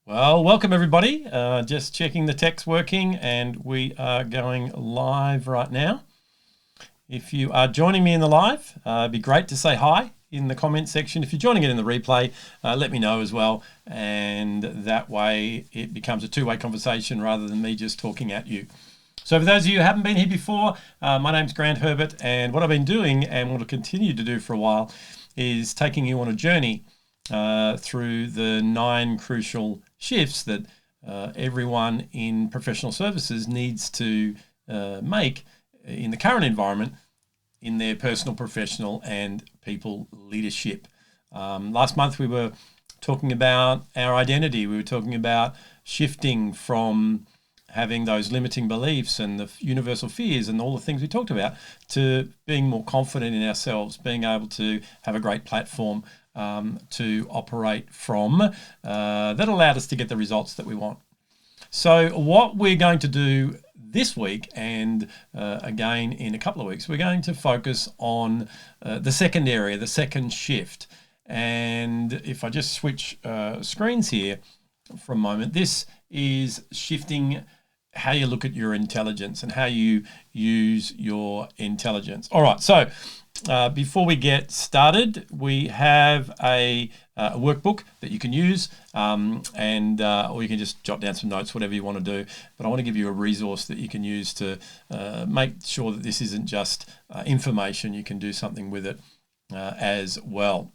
Well, welcome everybody. Just checking the tech's working and we are going live right now. If you are joining me in the live, it'd be great to say hi in the comment section. If you're joining it in the replay, let me know as well. And that way it becomes a two-way conversation rather than me just talking at you. So for those of you who haven't been here before, my name's Grant Herbert, and what I've been doing and want to continue to do for a while is taking you on a journey through the 9 crucial shifts that everyone in professional services needs to make in the current environment in their personal, professional, and people leadership. Last month we were talking about our identity. We were talking about shifting from having those limiting beliefs and the universal fears and all the things we talked about to being more confident in ourselves, being able to have a great platform to operate from that allowed us to get the results that we want. So what we're going to do this week and again in a couple of weeks, we're going to focus on the second area, the second shift. And if I just switch screens here for a moment, this is shifting how you look at your intelligence and how you use your intelligence. All right, so before we get started, we have a workbook that you can use or you can just jot down some notes, whatever you want to do. But I want to give you a resource that you can use to make sure that this isn't just information. You can do something with it as well.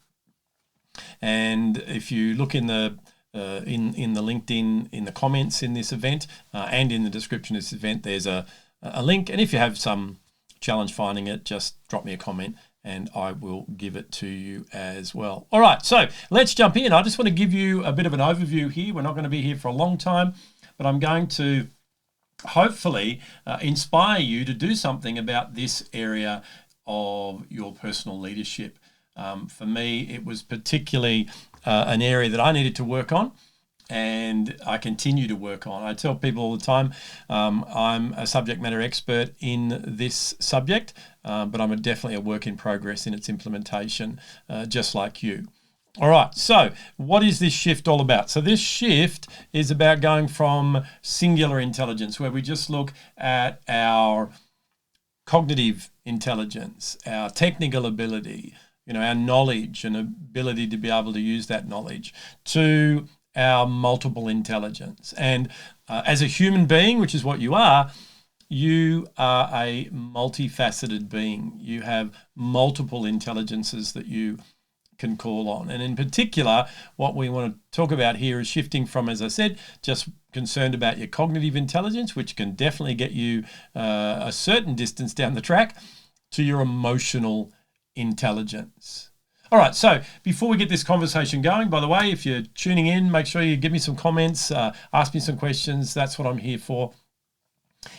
And if you look in the LinkedIn, in the comments in this event and in the description of this event, there's a link. And if you have some challenge finding it, just drop me a comment and I will give it to you as well. All right, so let's jump in. I just want to give you a bit of an overview here. We're not going to be here for a long time, but I'm going to hopefully inspire you to do something about this area of your personal leadership. For me, it was particularly an area that I needed to work on and I continue to work on. I tell people all the time, I'm a subject matter expert in this subject, but I'm definitely a work in progress in its implementation, just like you. All right, so what is this shift all about? So this shift is about going from singular intelligence, where we just look at our cognitive intelligence, our technical ability, our knowledge and ability to be able to use that knowledge, to our multiple intelligence. And as a human being, which is what you are a multifaceted being. You have multiple intelligences that you can call on. And in particular, what we want to talk about here is shifting from, as I said, just concerned about your cognitive intelligence, which can definitely get you a certain distance down the track, to your emotional intelligence. All right, so before we get this conversation going, by the way, if you're tuning in, make sure you give me some comments, ask me some questions. That's what I'm here for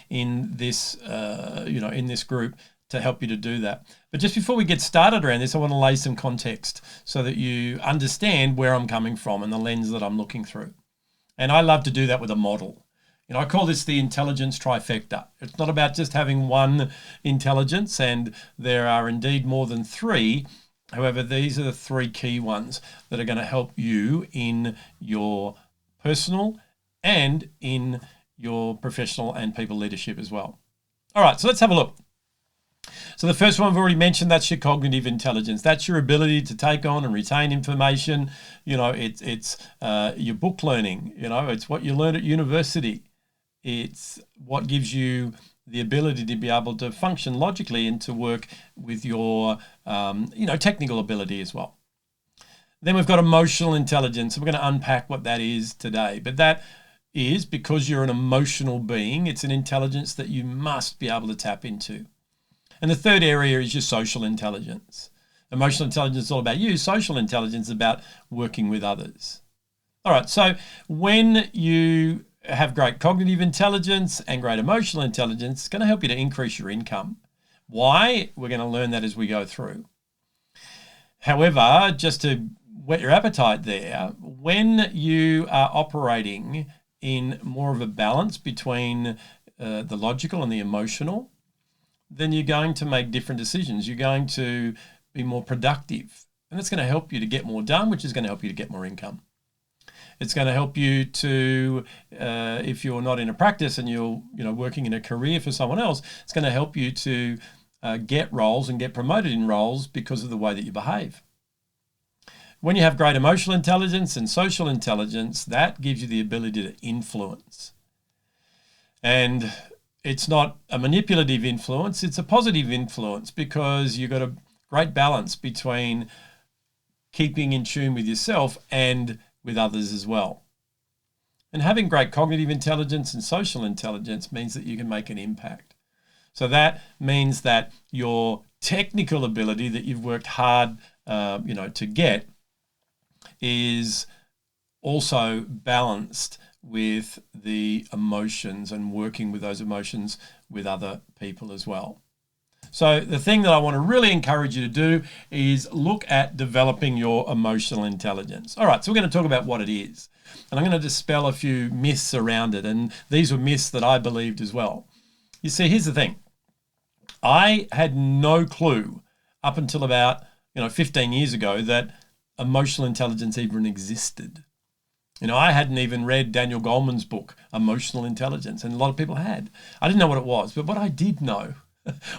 in this, in this group, to help you to do that. But just before we get started around this, I want to lay some context so that you understand where I'm coming from and the lens that I'm looking through. And I love to do that with a model. I call this the intelligence trifecta. It's not about just having one intelligence, and there are indeed more than 3. However, these are the 3 key ones that are going to help you in your personal and in your professional and people leadership as well. All right, so let's have a look. So the first one I've already mentioned, that's your cognitive intelligence. That's your ability to take on and retain information. It's your book learning. It's what you learn at university. It's what gives you the ability to be able to function logically and to work with your, technical ability as well. Then we've got emotional intelligence. We're going to unpack what that is today. But that is because you're an emotional being. It's an intelligence that you must be able to tap into. And the third area is your social intelligence. Emotional intelligence is all about you. Social intelligence is about working with others. All right, so when you have great cognitive intelligence and great emotional intelligence, it's going to help you to increase your income. Why? We're going to learn that as we go through. However, just to whet your appetite there, when you are operating in more of a balance between the logical and the emotional, then you're going to make different decisions. You're going to be more productive. And that's going to help you to get more done, which is going to help you to get more income. It's going to help you to, if you're not in a practice and you're working in a career for someone else, it's going to help you to get roles and get promoted in roles because of the way that you behave. When you have great emotional intelligence and social intelligence, that gives you the ability to influence. And it's not a manipulative influence, it's a positive influence, because you've got a great balance between keeping in tune with yourself and with others as well. And having great cognitive intelligence and social intelligence means that you can make an impact. So that means that your technical ability that you've worked hard to get is also balanced with the emotions and working with those emotions with other people as well. So the thing that I want to really encourage you to do is look at developing your emotional intelligence. All right, so we're going to talk about what it is. And I'm going to dispel a few myths around it. And these were myths that I believed as well. You see, here's the thing. I had no clue up until about 15 years ago that emotional intelligence even existed. I hadn't even read Daniel Goleman's book, Emotional Intelligence, and a lot of people had. I didn't know what it was, but what I did know,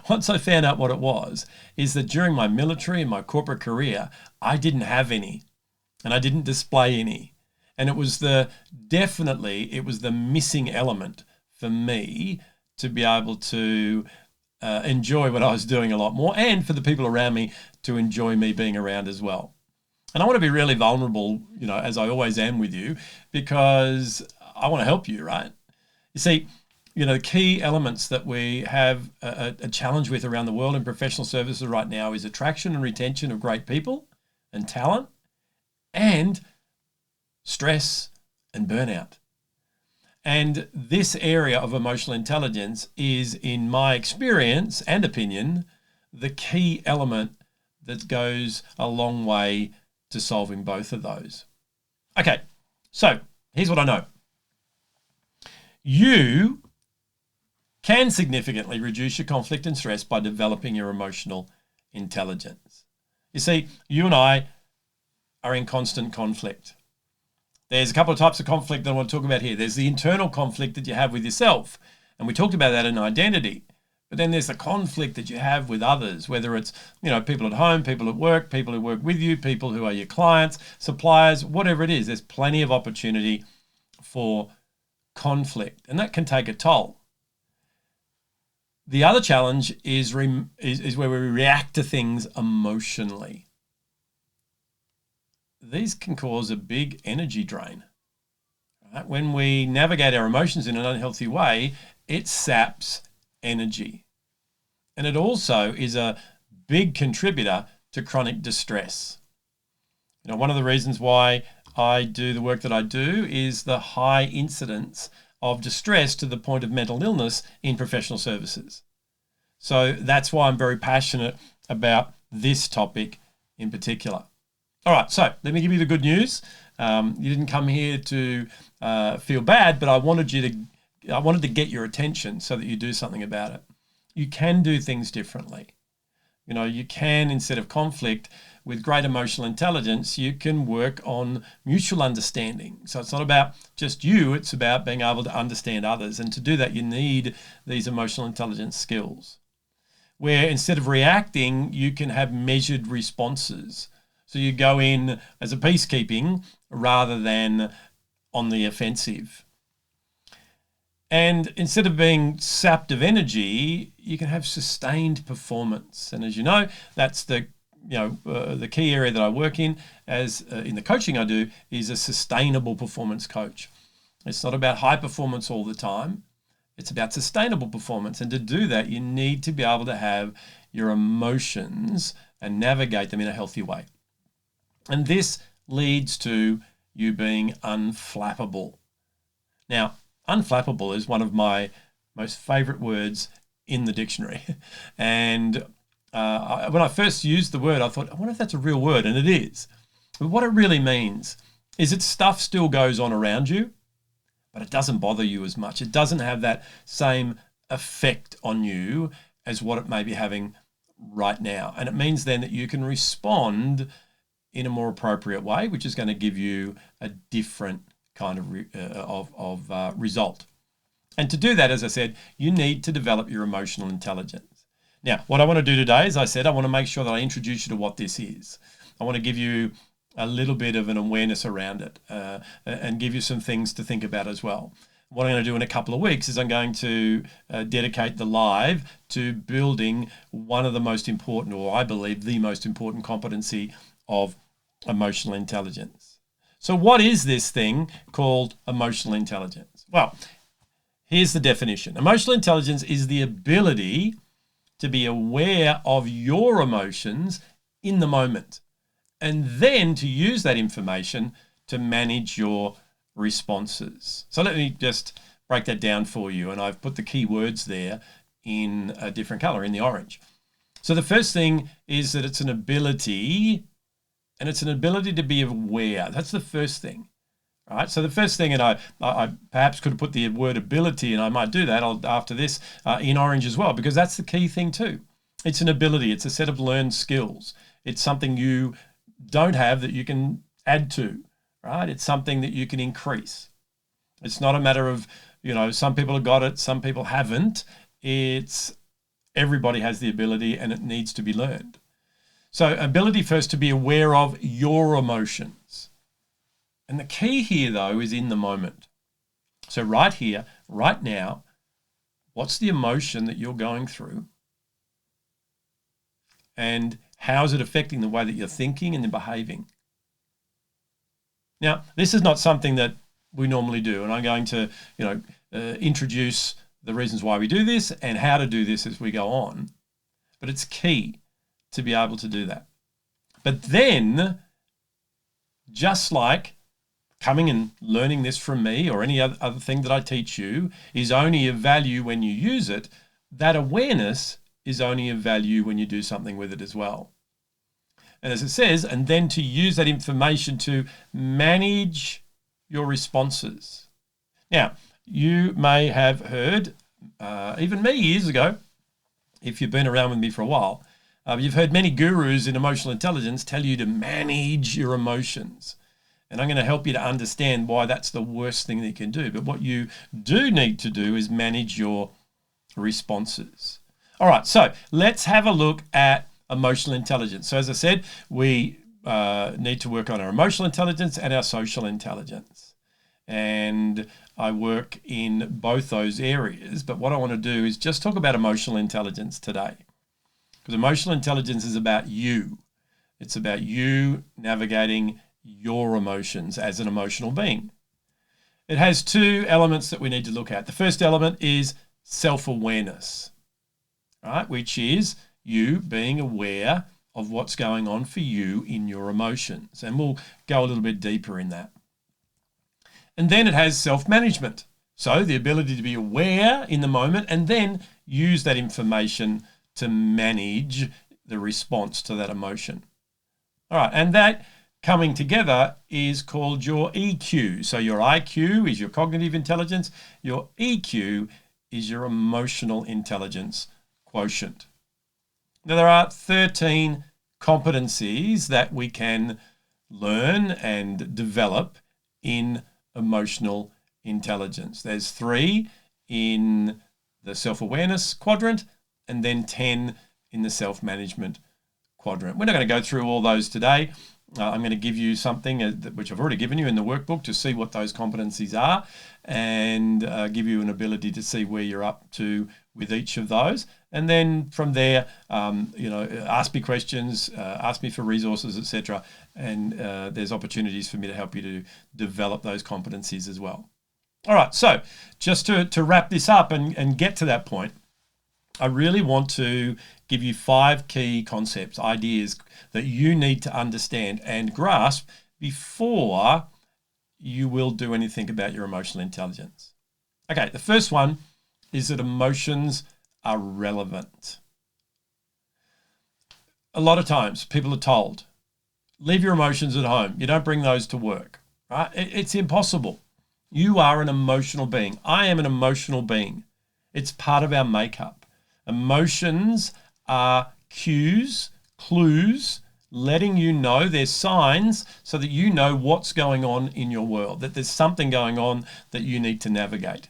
once I found out what it was, is that during my military and my corporate career, I didn't have any, and I didn't display any. And it was the missing element for me to be able to enjoy what I was doing a lot more, and for the people around me to enjoy me being around as well. And I want to be really vulnerable, as I always am with you, because I want to help you, right? You see, the key elements that we have a challenge with around the world in professional services right now is attraction and retention of great people and talent, and stress and burnout. And this area of emotional intelligence is, in my experience and opinion, the key element that goes a long way to solving both of those. Okay, so here's what I know. You can significantly reduce your conflict and stress by developing your emotional intelligence. You see, you and I are in constant conflict. There's a couple of types of conflict that I want to talk about here. There's the internal conflict that you have with yourself, and we talked about that in identity. But then there's the conflict that you have with others, whether it's, people at home, people at work, people who work with you, people who are your clients, suppliers, whatever it is. There's plenty of opportunity for conflict, and that can take a toll. The other challenge is where we react to things emotionally. These can cause a big energy drain. Right? When we navigate our emotions in an unhealthy way, it saps energy. And it also is a big contributor to chronic distress. One of the reasons why I do the work that I do is the high incidence of distress to the point of mental illness in professional services. So that's why I'm very passionate about this topic in particular. All right, so let me give you the good news. You didn't come here to feel bad, but I wanted to get your attention so that you do something about it. You can do things differently. You can, instead of conflict, with great emotional intelligence, you can work on mutual understanding. So it's not about just you, it's about being able to understand others. And to do that, you need these emotional intelligence skills, where instead of reacting, you can have measured responses. So you go in as a peacekeeping rather than on the offensive. And instead of being sapped of energy, you can have sustained performance. And as you know, that's the key area that I work in, as in the coaching I do, is a sustainable performance coach. It's not about high performance all the time. It's about sustainable performance. And to do that, you need to be able to have your emotions and navigate them in a healthy way. And this leads to you being unflappable. Now, unflappable is one of my most favorite words in the dictionary. And when I first used the word, I thought, I wonder if that's a real word, and it is. But what it really means is that stuff still goes on around you, but it doesn't bother you as much. It doesn't have that same effect on you as what it may be having right now. And it means then that you can respond in a more appropriate way, which is going to give you a different kind of result. And to do that, as I said, you need to develop your emotional intelligence. Now, what I want to do today, as I said, I want to make sure that I introduce you to what this is. I want to give you a little bit of an awareness around it and give you some things to think about as well. What I'm going to do in a couple of weeks is I'm going to dedicate the live to building one of the most important, or I believe the most important competency of emotional intelligence. So what is this thing called emotional intelligence? Well, here's the definition. Emotional intelligence is the ability to be aware of your emotions in the moment, and then to use that information to manage your responses. So let me just break that down for you. And I've put the key words there in a different color, in the orange. So the first thing is that it's an ability, and it's an ability to be aware. That's the first thing. All right. So the first thing, and I perhaps could have put the word ability, and I might do that after this in orange as well, because that's the key thing too. It's an ability. It's a set of learned skills. It's something you don't have that you can add to, right? It's something that you can increase. It's not a matter of, some people have got it, some people haven't. It's everybody has the ability, and it needs to be learned. So ability first to be aware of your emotions. And the key here, though, is in the moment. So right here, right now, what's the emotion that you're going through? And how is it affecting the way that you're thinking and behaving? Now, this is not something that we normally do, and I'm going to, introduce the reasons why we do this and how to do this as we go on. But it's key to be able to do that. But then, just like coming and learning this from me or any other thing that I teach you is only of value when you use it, that awareness is only of value when you do something with it as well. And as it says, and then to use that information to manage your responses. Now, you may have heard, even me years ago, if you've been around with me for a while, you've heard many gurus in emotional intelligence tell you to manage your emotions. And I'm going to help you to understand why that's the worst thing that you can do. But what you do need to do is manage your responses. All right, so let's have a look at emotional intelligence. So as I said, we need to work on our emotional intelligence and our social intelligence. And I work in both those areas. But what I want to do is just talk about emotional intelligence today. Because emotional intelligence is about you. It's about you navigating your emotions as an emotional being. It has two elements that we need to look at. The first element is self-awareness, right? Which is you being aware of what's going on for you in your emotions. And we'll go a little bit deeper in that. And then it has self-management. So the ability to be aware in the moment and then use that information to manage the response to that emotion. All right, and that coming together is called your EQ. So your IQ is your cognitive intelligence. Your EQ is your emotional intelligence quotient. Now, there are 13 competencies that we can learn and develop in emotional intelligence. There's 3 in the self-awareness quadrant and then 10 in the self-management quadrant. We're not going to go through all those today. I'm going to give you something which I've already given you in the workbook to see what those competencies are and give you an ability to see where you're up to with each of those. And then from there, ask me questions, ask me for resources, etc. And there's opportunities for me to help you to develop those competencies as well. All right, so just to wrap this up and get to that point, I really want to give you 5 key concepts, ideas that you need to understand and grasp before you will do anything about your emotional intelligence. Okay, the first one is that emotions are relevant. A lot of times people are told, leave your emotions at home. You don't bring those to work, right? It's impossible. You are an emotional being. I am an emotional being. It's part of our makeup. Emotions are cues, clues letting you know there's signs so that you know what's going on in your world, that there's something going on that you need to navigate.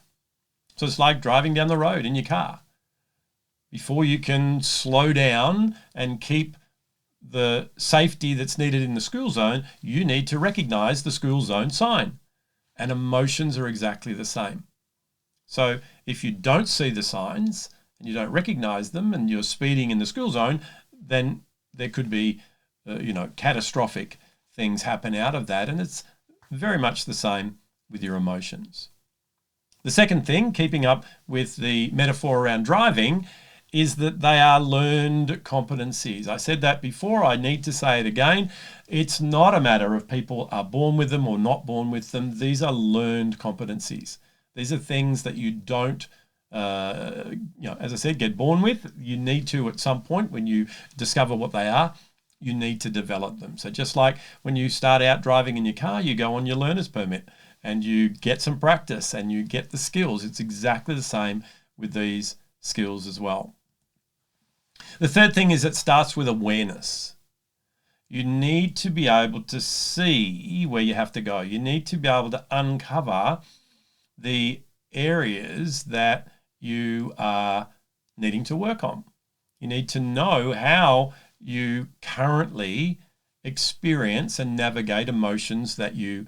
So it's like driving down the road in your car. Before you can slow down and keep the safety that's needed in the school zone, you need to recognize the school zone sign. And emotions are exactly the same. So if you don't see the signs and you don't recognize them and you're speeding in the school zone, then there could be, catastrophic things happen out of that. And it's very much the same with your emotions. The second thing, keeping up with the metaphor around driving, is that they are learned competencies. I said that before, I need to say it again. It's not a matter of people are born with them or not born with them. These are learned competencies. These are things that you don't, as I said, get born with. You need to, at some point, when you discover what they are, you need to develop them. So just like when you start out driving in your car, you go on your learner's permit and you get some practice and you get the skills. It's exactly the same with these skills as well. The third thing is it starts with awareness. You need to be able to see where you have to go. You need to be able to uncover the areas that you are needing to work on. You need to know how you currently experience and navigate emotions that you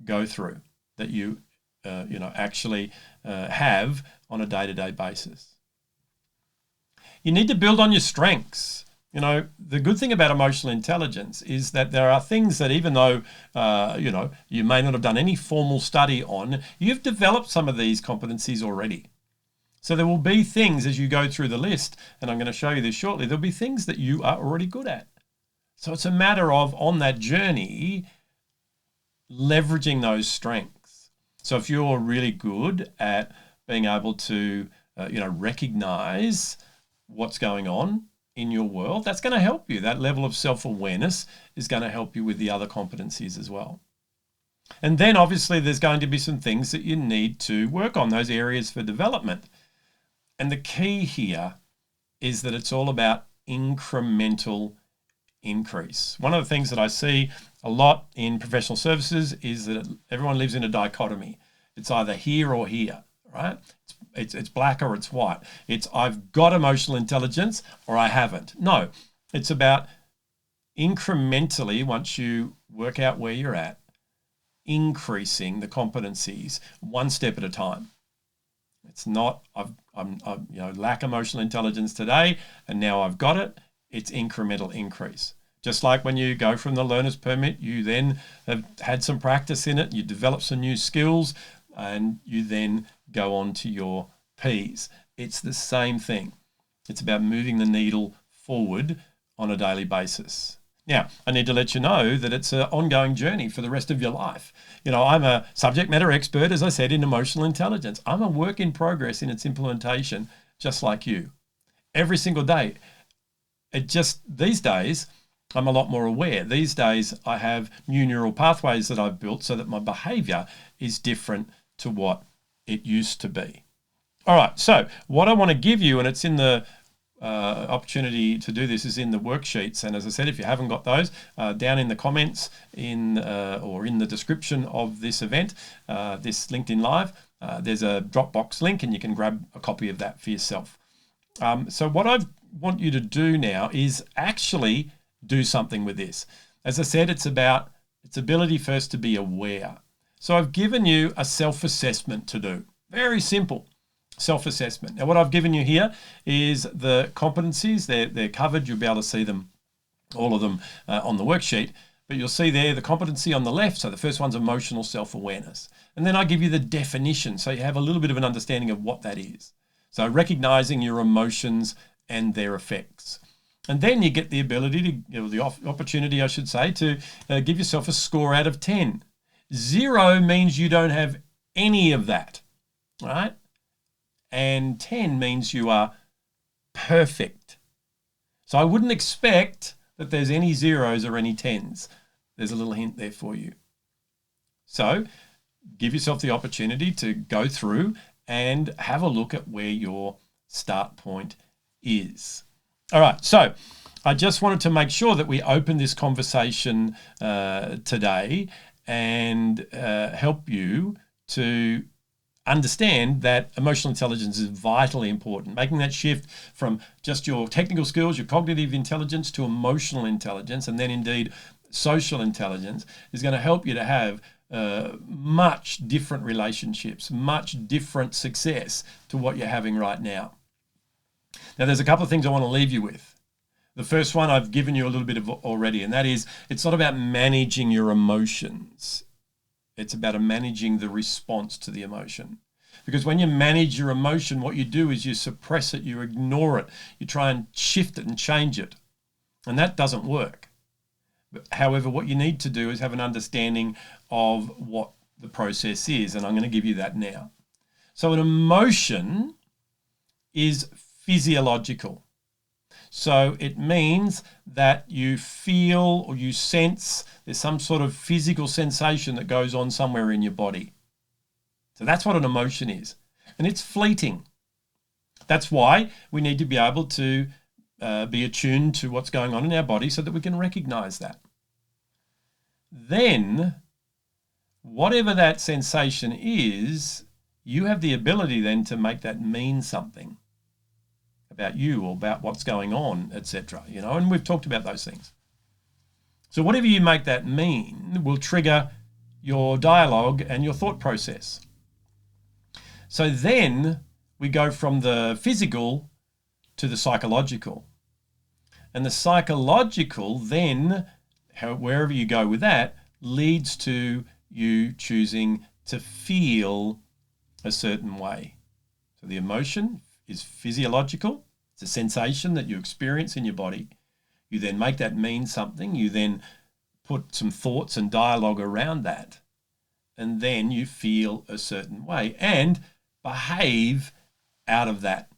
go through, that you actually have on a day-to-day basis. You need to build on your strengths. The good thing about emotional intelligence is that there are things that even though, you may not have done any formal study on, you've developed some of these competencies already. So there will be things as you go through the list, and I'm going to show you this shortly, there'll be things that you are already good at. So it's a matter of, on that journey, leveraging those strengths. So if you're really good at being able to, recognize what's going on in your world, that's going to help you. That level of self-awareness is going to help you with the other competencies as well. And then obviously there's going to be some things that you need to work on, those areas for development. And the key here is that it's all about incremental increase. One of the things that I see a lot in professional services is that everyone lives in a dichotomy. It's either here or here, right? It's black or it's white. It's I've got emotional intelligence or I haven't. No, it's about incrementally, once you work out where you're at, increasing the competencies one step at a time. It's not I lack emotional intelligence today and now I've got it. It's incremental increase. Just like when you go from the learner's permit, you then have had some practice in it, you develop some new skills, and you then go on to your Ps. It's the same thing. It's about moving the needle forward on a daily basis. Now, I need to let you know that it's an ongoing journey for the rest of your life. I'm a subject matter expert, as I said, in emotional intelligence. I'm a work in progress in its implementation, just like you. Every single day. These days, I'm a lot more aware. These days, I have new neural pathways that I've built so that my behavior is different to what it used to be. All right, so what I want to give you, and it's in the opportunity to do this is in the worksheets. And as I said, if you haven't got those, down in the comments or in the description of this event, this LinkedIn Live, there's a Dropbox link and you can grab a copy of that for yourself. So what I want you to do now is actually do something with this. As I said, it's about its ability first to be aware. So I've given you a self-assessment to do. Very simple. Self-assessment. Now what I've given you here is the competencies. They're covered. You'll be able to see them, all of them on the worksheet, but you'll see there the competency on the left. So the first one's emotional self-awareness. And then I give you the definition so you have a little bit of an understanding of what that is. So recognizing your emotions and their effects. And then you get the ability to, the opportunity, I should say, to give yourself a score out of 10. 0 means you don't have any of that, right? And 10 means you are perfect. So I wouldn't expect that there's any 0s or any 10s. There's a little hint there for you. So give yourself the opportunity to go through and have a look at where your start point is. All right, so I just wanted to make sure that we open this conversation today and help you to understand that emotional intelligence is vitally important. Making that shift from just your technical skills, your cognitive intelligence, to emotional intelligence, and then indeed social intelligence, is going to help you to have much different relationships, much different success to what you're having right now. Now, there's a couple of things I want to leave you with. The first one I've given you a little bit of already, and that is, it's not about managing your emotions. It's about managing the response to the emotion. Because when you manage your emotion, what you do is you suppress it, you ignore it, you try and shift it and change it. And that doesn't work. However, what you need to do is have an understanding of what the process is, and I'm going to give you that now. So an emotion is physiological. So it means that you feel or you sense there's some sort of physical sensation that goes on somewhere in your body. So that's what an emotion is. And it's fleeting. That's why we need to be able to be attuned to what's going on in our body so that we can recognize that. Then, whatever that sensation is, you have the ability then to make that mean something about you or about what's going on, etc. And we've talked about those things. So whatever you make that mean will trigger your dialogue and your thought process. So then we go from the physical to the psychological. And the psychological then, wherever you go with that, leads to you choosing to feel a certain way. So the emotion is physiological. It's a sensation that you experience in your body. You then make that mean something. You then put some thoughts and dialogue around that. And then you feel a certain way and behave out of that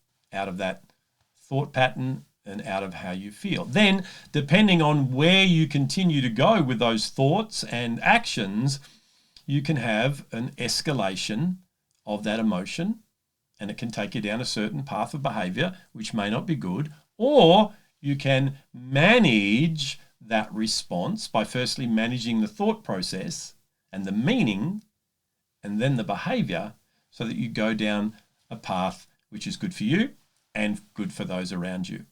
thought pattern and out of how you feel. Then, depending on where you continue to go with those thoughts and actions, you can have an escalation of that emotion, and it can take you down a certain path of behavior, which may not be good, or you can manage that response by firstly managing the thought process and the meaning, and then the behavior, so that you go down a path which is good for you and good for those around you.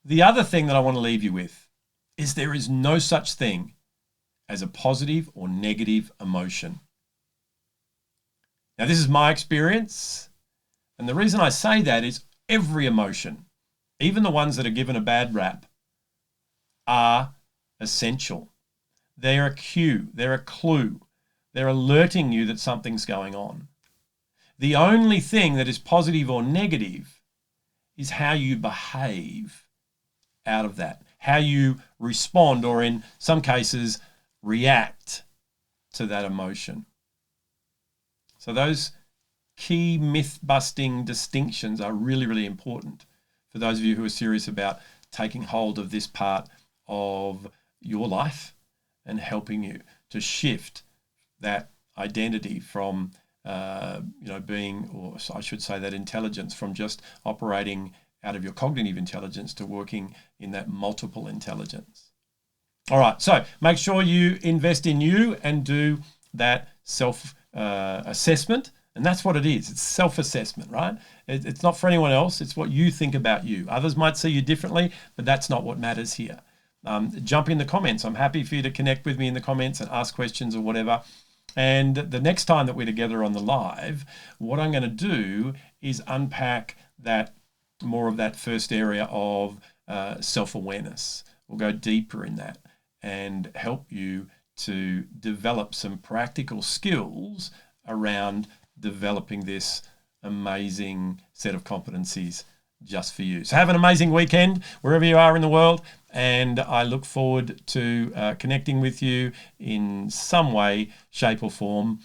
The other thing that I want to leave you with is there is no such thing as a positive or negative emotion. Now, this is my experience, and the reason I say that is every emotion, even the ones that are given a bad rap, are essential. They're a cue, they're a clue, they're alerting you that something's going on. The only thing that is positive or negative is how you behave out of that, how you respond, or in some cases, react to that emotion. So those key myth-busting distinctions are really, really important for those of you who are serious about taking hold of this part of your life and helping you to shift that identity from, being, or I should say that intelligence, from just operating out of your cognitive intelligence to working in that multiple intelligence. All right, so make sure you invest in you and do that self-assessment. And that's what it is. It's self-assessment, right? It's not for anyone else. It's what you think about you. Others might see you differently, but that's not what matters here. Jump in the comments. I'm happy for you to connect with me in the comments and ask questions or whatever. And the next time that we're together on the live, what I'm going to do is unpack that more of that first area of self-awareness. We'll go deeper in that and help you to develop some practical skills around developing this amazing set of competencies just for you. So have an amazing weekend wherever you are in the world, and I look forward to connecting with you in some way, shape or form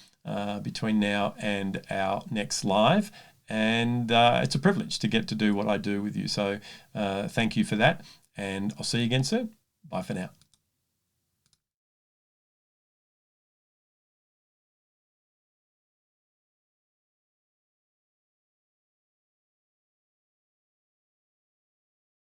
between now and our next live. And it's a privilege to get to do what I do with you. So thank you for that, and I'll see you again soon. Bye for now.